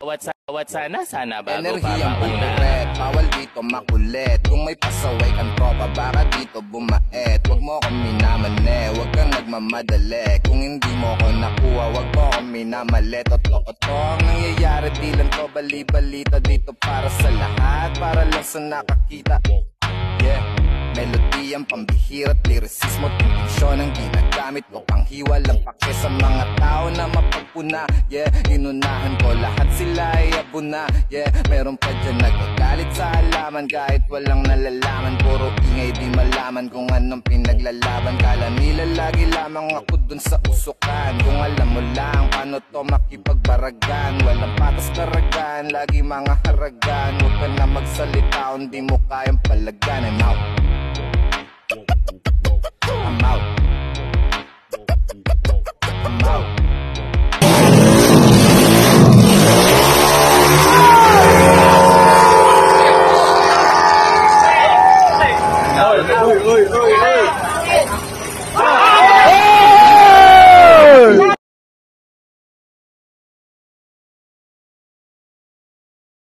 Bawat sana bago pa Enerhiyang mauna. buret, bawal dito makulit. Kung may pasaway kang tropa, baka dito bumaet. Huwag mo kong minamane, huwag kang nagmamadali. Kung hindi mo ko nakuha, huwag mo kong minamali. Totoo ang nangyayari, di lang to bali-balita. Dito para sa lahat, para lang sa nakakita. Yeah, melodiyang pambihira't lirisismo, tensyon ang ginagamit ko, panghiwalang pake sa mga tao na mapagpuna. Yeah, inunahan ko lahat, sila ay abuna. Yeah, meron pa dyan nagagalit sa halaman, kahit walang nalalaman. Puro ingay, di malaman kung anong pinaglalaban. Kala nila lagi lamang ako dun sa usukan. Kung alam mo lang paano to makipagbaragan. Walang patas karagan, lagi mga haragan. Huwag ka na magsalita, hindi mo kayang palagan. I'm out, I'm out, I'm out. Oi, oi, oi, oi.